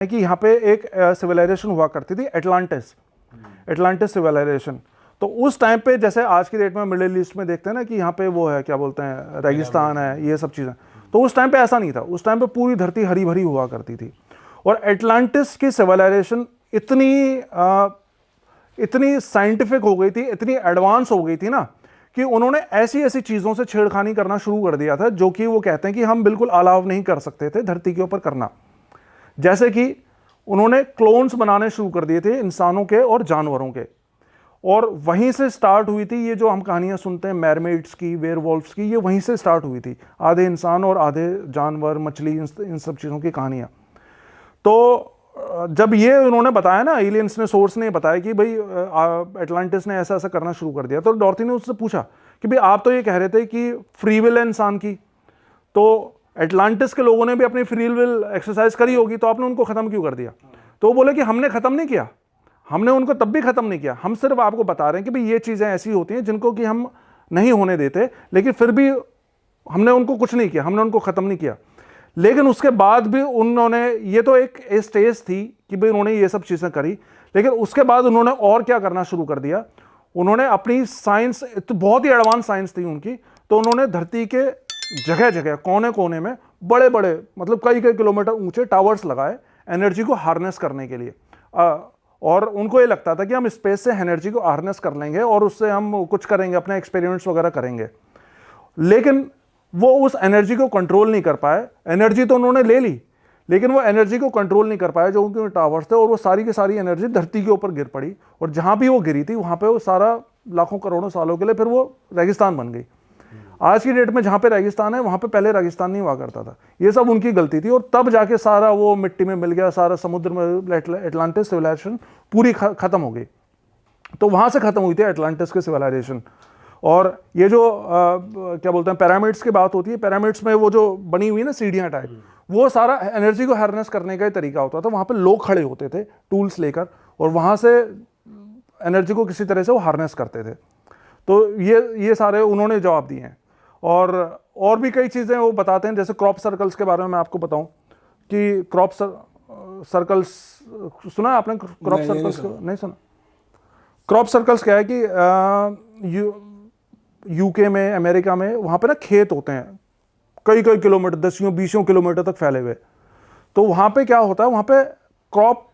कि यहाँ पे एक सिविलाइजेशन हुआ करती थी, एटलांटिस सिविलाइजेशन। तो उस टाइम पे जैसे आज की डेट में मिडिल ईस्ट में देखते हैं ना कि यहाँ पे वो है, क्या बोलते हैं, रेगिस्तान है, ये सब चीज़ें। तो उस टाइम पे ऐसा नहीं था, उस टाइम पे पूरी धरती हरी भरी हुआ करती थी। और एटलांटिस की सिविलाइजेशन इतनी साइंटिफिक हो गई थी, इतनी एडवांस हो गई थी ना, कि उन्होंने ऐसी ऐसी चीज़ों से छेड़खानी करना शुरू कर दिया था जो कि वो कहते हैं कि हम बिल्कुल अलाउ नहीं कर सकते थे धरती के ऊपर करना। जैसे कि उन्होंने क्लोन्स बनाने शुरू कर दिए थे इंसानों के और जानवरों के। और वहीं से स्टार्ट हुई थी ये जो हम कहानियां सुनते हैं मेरमेड्स की, वेयरवॉल्फ्स की, ये वहीं से स्टार्ट हुई थी, आधे इंसान और आधे जानवर, मछली, इन सब चीज़ों की कहानियां। तो जब ये उन्होंने बताया ना, एलियंस ने, सोर्स ने बताया कि भाई एटलांटिस ने ऐसा ऐसा करना शुरू कर दिया, तो डॉर्थी ने उससे पूछा कि भाई आप तो ये कह रहे थे कि फ्री विल है इंसान की, तो एटलांटिस के लोगों ने भी अपनी फ्री विल एक्सरसाइज करी होगी, तो आपने उनको खत्म क्यों कर दिया? तो वो बोले कि हमने खत्म नहीं किया, हमने उनको तब भी खत्म नहीं किया, हम सिर्फ आपको बता रहे हैं कि भाई ये चीज़ें ऐसी होती हैं जिनको कि हम नहीं होने देते, लेकिन फिर भी हमने उनको कुछ नहीं किया, हमने उनको खत्म नहीं किया। लेकिन उसके बाद भी उन्होंने, ये तो एक स्टेज थी कि भाई उन्होंने ये सब चीज़ें करी, लेकिन उसके बाद उन्होंने और क्या करना शुरू कर दिया, उन्होंने अपनी साइंस, तो बहुत ही एडवांस साइंस थी उनकी, तो उन्होंने धरती के जगह जगह, कोने कोने में बड़े बड़े, मतलब कई कई किलोमीटर ऊंचे टावर्स लगाए एनर्जी को हार्नेस करने के लिए। और उनको ये लगता था कि हम स्पेस से एनर्जी को हार्नेस कर लेंगे और उससे हम कुछ करेंगे, अपने एक्सपेरिमेंट्स वगैरह करेंगे। लेकिन वो उस एनर्जी को कंट्रोल नहीं कर पाए। एनर्जी तो उन्होंने ले ली, लेकिन वो एनर्जी को कंट्रोल नहीं कर पाए जो उनके टावर्स थे, और वो सारी की सारी एनर्जी धरती के ऊपर गिर पड़ी। और जहां भी वो गिरी थी वहां पे वो सारा लाखों करोड़ों सालों के लिए फिर वो रेगिस्तान बन गई। आज की डेट में जहां पे रेगिस्तान है वहां पे पहले रेगिस्तान नहीं हुआ करता था। ये सब उनकी गलती थी, और तब जाके सारा वो मिट्टी में मिल गया, सारा समुद्र में एटलांटिस सिविलाइजेशन पूरी खत्म हो गई। तो वहां से खत्म हुई थी एटलांटिस की सिविलाइजेशन। और ये जो क्या बोलते हैं, पिरामिड्स की बात होती है, पिरामिड्स में वो जो बनी हुई ना सीढ़ियां टाइप, वो सारा एनर्जी को हार्नेस करने का ही तरीका होता था। वहां पे लोग खड़े होते थे टूल्स लेकर, और वहां से एनर्जी को किसी तरह से वो हार्नेस करते थे। तो ये सारे उन्होंने जवाब दिए हैं। और भी कई चीज़ें वो बताते हैं, जैसे क्रॉप सर्कल्स के बारे में मैं आपको बताऊं कि क्रॉप सर्कल्स, सुना आपने क्रॉप सर्कल्स को? नहीं सुना। क्रॉप सर्कल्स क्या है कि यूके में, अमेरिका में, वहाँ पे ना खेत होते हैं कई कई किलोमीटर, 10-20 किलोमीटर तक फैले हुए। तो वहाँ पे क्या होता है, वहाँ पे क्रॉप,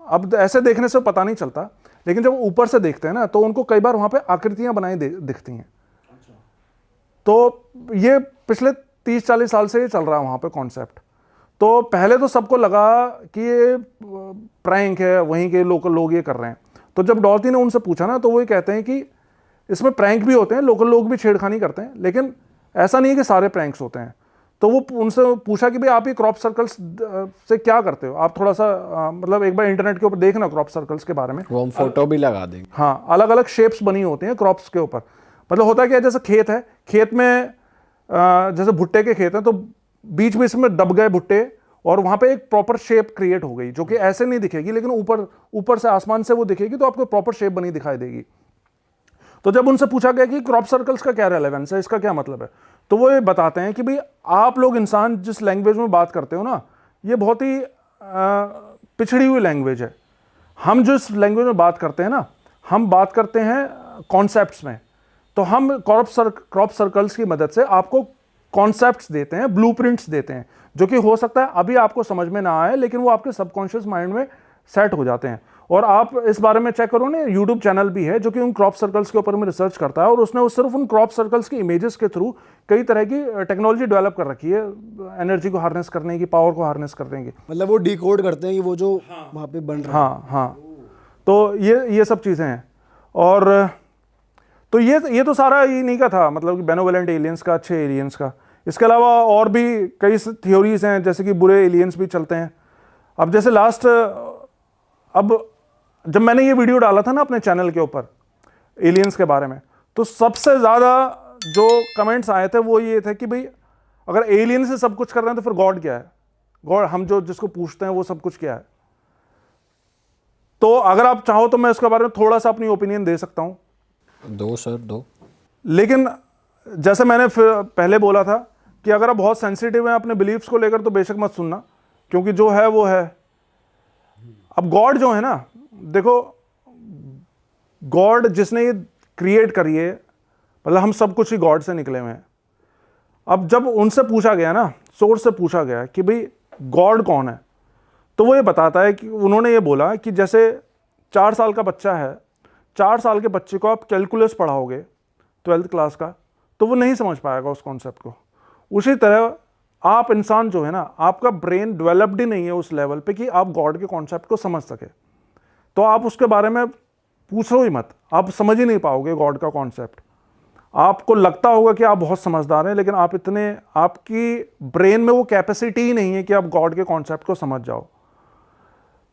अब ऐसे देखने से पता नहीं चलता, लेकिन जब ऊपर से देखते हैं ना तो उनको कई बार वहाँ पे आकृतियाँ बनाई दिखती हैं। तो ये पिछले 30-40 साल से ये चल रहा है वहाँ पे कॉन्सेप्ट। तो पहले तो सबको लगा कि ये प्रैंक है, वहीं के लोकल लोग ये कर रहे हैं। तो जब डॉर्थी ने उनसे पूछा ना, तो वो ये कहते हैं कि इसमें प्रैंक भी होते हैं, लोकल लोग भी छेड़खानी करते हैं, लेकिन ऐसा नहीं है कि सारे प्रैंक्स होते हैं। तो वो उनसे पूछा कि भाई आप ये क्रॉप सर्कल्स से क्या करते हो, आप थोड़ा सा मतलब एक बार इंटरनेट के ऊपर देखना क्रॉप सर्कल्स के बारे में, वो हम फोटो भी लगा देंगे। हाँ, अलग अलग शेप्स बनी होती हैं क्रॉप्स के ऊपर। मतलब होता क्या है, जैसे खेत है, खेत में जैसे भुट्टे के खेत हैं, तो बीच बीच में दब गए भुट्टे, और वहां पे एक प्रॉपर शेप क्रिएट हो गई, जो कि ऐसे नहीं दिखेगी, लेकिन ऊपर से आसमान से वो दिखेगी, तो आपको प्रॉपर शेप बनी दिखाई देगी। तो जब उनसे पूछा गया कि क्रॉप सर्कल्स का क्या रेलेवेंस है, इसका क्या मतलब है, तो वो ये बताते हैं कि भाई आप लोग इंसान जिस लैंग्वेज में बात करते हो ना, ये बहुत ही पिछड़ी हुई लैंग्वेज है। हम जिस लैंग्वेज में बात करते हैं ना, हम बात करते हैं कॉन्सेप्ट्स में। तो हम क्रॉप सर्कल्स की मदद से आपको कॉन्सेप्ट्स देते हैं, ब्लूप्रिंट्स देते हैं, जो कि हो सकता है अभी आपको समझ में ना आए, लेकिन वो आपके सबकॉन्शियस माइंड में सेट हो जाते हैं। और आप इस बारे में चेक करो ना, यूट्यूब चैनल भी है जो कि उन क्रॉप सर्कल्स के ऊपर में रिसर्च करता है, और उसने सिर्फ उन क्रॉप सर्कल्स की इमेजेस के थ्रू कई तरह की टेक्नोलॉजी डेवलप कर रखी है एनर्जी को हार्नेस करने की, पावर को हार्नेस करने की। मतलब वो डिकोड करते हैं कि वो जो वहाँ पे बन रहा है। हाँ। तो ये सब चीज़ें हैं। और तो ये तो सारा ये नहीं का था, मतलब कि बेनोवलेंट एलियंस का, अच्छे एलियंस का। इसके अलावा और भी कई थ्योरीज हैं, जैसे कि बुरे एलियंस भी चलते हैं। अब जैसे अब जब मैंने ये वीडियो डाला था ना अपने चैनल के ऊपर एलियंस के बारे में, तो सबसे ज़्यादा जो कमेंट्स आए थे वो ये थे कि भाई अगर एलियन से सब कुछ कर रहे हैं तो फिर गॉड क्या है, गॉड हम जिसको पूछते हैं वो सब कुछ क्या है। तो अगर आप चाहो तो मैं इसके बारे में थोड़ा सा अपनी ओपिनियन दे सकता हूँ। दो सर, दो। लेकिन जैसे मैंने पहले बोला था कि अगर आप बहुत सेंसिटिव हैं अपने बिलीफ्स को लेकर, तो बेशक मत सुनना, क्योंकि जो है वो है। अब गॉड जो है ना, देखो गॉड जिसने ये क्रिएट करी है, मतलब हम सब कुछ ही गॉड से निकले हुए हैं। अब जब उनसे पूछा गया ना, सोर्स से पूछा गया कि भाई गॉड कौन है, तो वो ये बताता है कि उन्होंने ये बोला कि जैसे 4 साल का बच्चा है, 4 साल के बच्चे को आप कैलकुलस पढ़ाओगे 12th क्लास का, तो वो नहीं समझ पाएगा उस कॉन्सेप्ट को। उसी तरह आप इंसान जो है ना, आपका ब्रेन डेवलप्ड ही नहीं है उस लेवल पे कि आप गॉड के कॉन्सेप्ट को समझ सके, तो आप उसके बारे में पूछो ही मत, आप समझ ही नहीं पाओगे गॉड का कॉन्सेप्ट। आपको लगता होगा कि आप बहुत समझदार हैं, लेकिन आप इतने, आपकी ब्रेन में वो कैपेसिटी ही नहीं है कि आप गॉड के कॉन्सेप्ट को समझ जाओ।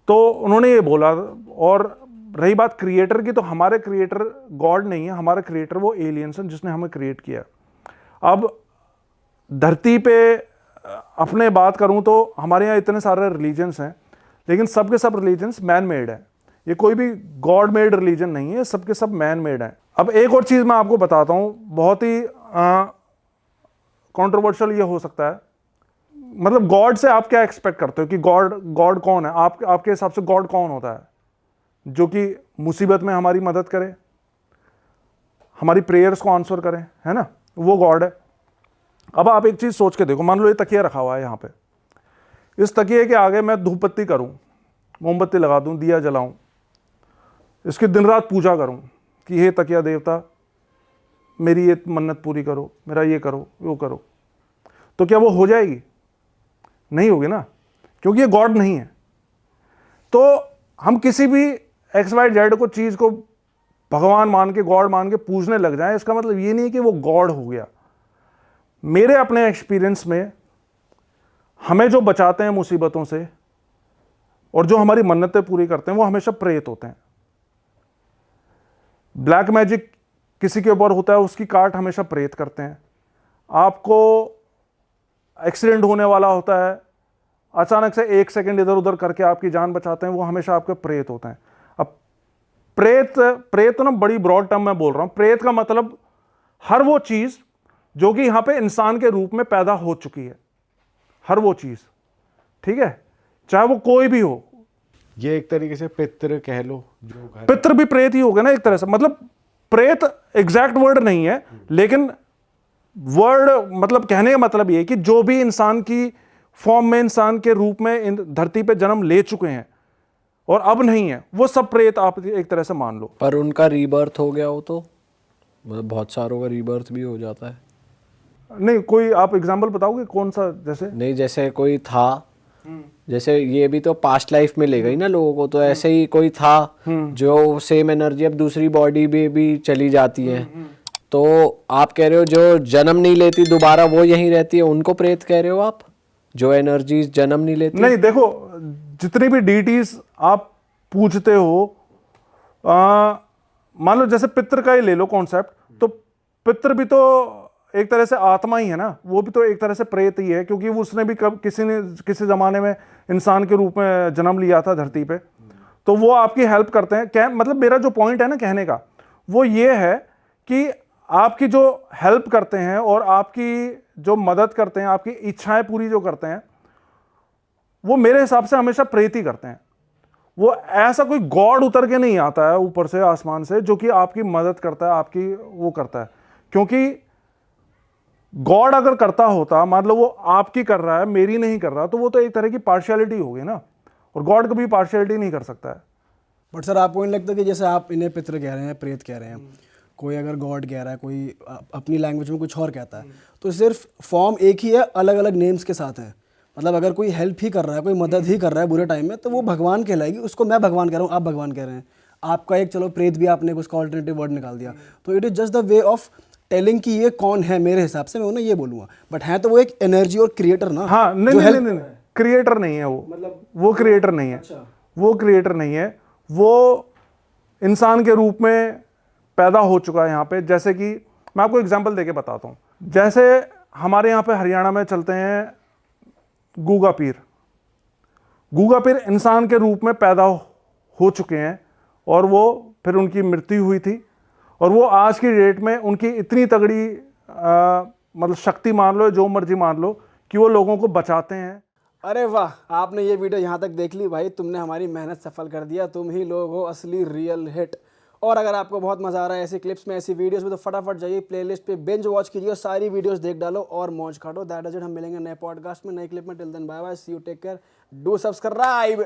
तो उन्होंने ये बोला। और रही बात क्रिएटर की, तो हमारे क्रिएटर गॉड नहीं है, हमारे क्रिएटर वो एलियंस हैं जिसने हमें क्रिएट किया। अब धरती पे अपने बात करूं तो हमारे यहाँ इतने सारे रिलीजन्स हैं, लेकिन सब के सब रिलीजन्स मैन मेड है। ये कोई भी गॉड मेड रिलीजन नहीं है, सबके सब मैन मेड है। अब एक और चीज़ मैं आपको बताता हूँ, बहुत ही कंट्रोवर्शियल ये हो सकता है, मतलब गॉड से आप क्या एक्सपेक्ट करते हो कि गॉड कौन है? आपके हिसाब से गॉड कौन होता है? जो कि मुसीबत में हमारी मदद करे, हमारी प्रेयर्स को आंसर करे, है ना, वो गॉड है। अब आप एक चीज़ सोच के देखो, मान लो ये तकिया रखा हुआ है यहाँ पे, इस तकिए के आगे मैं धूप बत्ती करूँ, मोमबत्ती लगा दूँ, दिया जलाऊँ, इसकी दिन रात पूजा करूँ कि हे तकिया देवता मेरी ये मन्नत पूरी करो, मेरा ये करो, वो करो, तो क्या वो हो जाएगी? नहीं होगी ना, क्योंकि ये गॉड नहीं है। तो हम किसी भी XYZ को, चीज़ को भगवान मान के, गॉड मान के पूजने लग जाएं, इसका मतलब ये नहीं है कि वो गॉड हो गया। मेरे अपने एक्सपीरियंस में हमें जो बचाते हैं मुसीबतों से और जो हमारी मन्नतें पूरी करते हैं, वो हमेशा प्रेत होते हैं। ब्लैक मैजिक किसी के ऊपर होता है, उसकी काट हमेशा प्रेत करते हैं। आपको एक्सीडेंट होने वाला होता है, अचानक से 1 सेकंड इधर उधर करके आपकी जान बचाते हैं, वो हमेशा आपके प्रेत होते हैं। अब प्रेत तो ना बड़ी ब्रॉड टर्म में बोल रहा हूं। प्रेत का मतलब हर वो चीज जो कि यहां पे इंसान के रूप में पैदा हो चुकी है, हर वो चीज, ठीक है, चाहे वो कोई भी हो। ये एक तरीके से पितृ कह लो, जो घर पितृ भी प्रेत ही हो गया ना एक तरह से। मतलब प्रेत एग्जैक्ट वर्ड नहीं है, लेकिन वर्ड मतलब कहने का मतलब ये है कि जो भी इंसान की फॉर्म में, इंसान के रूप में इन धरती पे जन्म ले चुके हैं और अब नहीं है, वो सब प्रेत आप एक तरह से मान लो। पर उनका रीबर्थ हो गया हो तो मतलब बहुत सारों का रीबर्थ भी हो जाता है। नहीं, कोई आप एग्जांपल बताओगे कौन सा? जैसे नहीं, जैसे कोई था, जैसे ये भी तो पास्ट लाइफ में ले गई ना लोगों को, तो ऐसे ही कोई था जो सेम एनर्जी अब दूसरी बॉडी में भी चली जाती है। तो आप कह रहे हो जो जन्म नहीं लेती दोबारा वो यहीं रहती है, उनको प्रेत कह रहे हो आप, जो एनर्जी जन्म नहीं लेती? नहीं, देखो जितनी भी डीटीज आप पूछते हो, मान लो जैसे पितृ का ही ले लो कॉन्सेप्ट, तो पितृ भी तो एक तरह से आत्मा ही है ना, वो भी तो एक तरह से प्रेत ही है, क्योंकि उसने भी कब किसी जमाने में इंसान के रूप में जन्म लिया था धरती पे, तो वो आपकी हेल्प करते हैं। क्या मतलब मेरा जो पॉइंट है ना कहने का, वो ये है कि आपकी जो हेल्प करते हैं और आपकी जो मदद करते हैं, आपकी इच्छाएं पूरी जो करते हैं, वो मेरे हिसाब से हमेशा प्रेत ही करते हैं। वो ऐसा कोई गॉड उतर के नहीं आता है ऊपर से, आसमान से, जो कि आपकी मदद करता है, आपकी वो करता है। क्योंकि गॉड अगर करता होता, मान लो वो आपकी कर रहा है, मेरी नहीं कर रहा, तो वो तो एक तरह की पार्शियलिटी होगी ना, और गॉड कभी पार्शियलिटी नहीं कर सकता है। बट सर आपको नहीं लगता कि जैसे आप इन्हें पितृ कह रहे हैं, प्रेत कह रहे हैं, कोई अगर गॉड कह रहा है, कोई अपनी लैंग्वेज में कुछ और कहता है, तो सिर्फ फॉर्म एक ही है, अलग अलग नेम्स के साथ है। मतलब अगर कोई हेल्प ही कर रहा है, कोई मदद ही कर रहा है बुरे टाइम में, तो वो भगवान कहलाएगी। उसको मैं भगवान कह रहा हूँ, आप भगवान कह रहे हैं। आपका एक चलो प्रेत भी आपने उसका ऑल्टरनेटिव वर्ड निकाल दिया, तो it is just the way of telling कि ये कौन है। मेरे हिसाब से मैं उन्हें ये बोलूँगा, बट है तो वो एक एनर्जी और क्रिएटर ना। हाँ, नहीं, क्रिएटर नहीं है वो, मतलब वो क्रिएटर नहीं है। अच्छा। वो क्रिएटर नहीं है, वो इंसान के रूप में पैदा हो चुका है यहाँ पे। जैसे कि मैं आपको एग्जांपल देके बताता हूँ। जैसे हमारे यहाँ पे हरियाणा में चलते हैं गूगा पीर। गूगा पीर इंसान के रूप में पैदा हो चुके हैं, और वो फिर उनकी मृत्यु हुई थी, और वो आज की डेट में उनकी इतनी तगड़ी मतलब शक्ति मान लो, जो मर्जी मान लो, कि वो लोगों को बचाते हैं। अरे वाह, आपने ये वीडियो यहाँ तक देख ली भाई, तुमने हमारी मेहनत सफल कर दिया, तुम ही लोग हो असली रियल हिट। और अगर आपको बहुत मजा आ रहा है ऐसी क्लिप्स में, ऐसी वीडियोस में, तो फटाफट जाइए प्लेलिस्ट पे बिंज वॉच कीजिए और सारी वीडियोस देख डालो और मौज काटो। That is it. हम मिलेंगे नए पॉडकास्ट में, नए क्लिप में। Till then bye bye, see you, take care, do subscribe.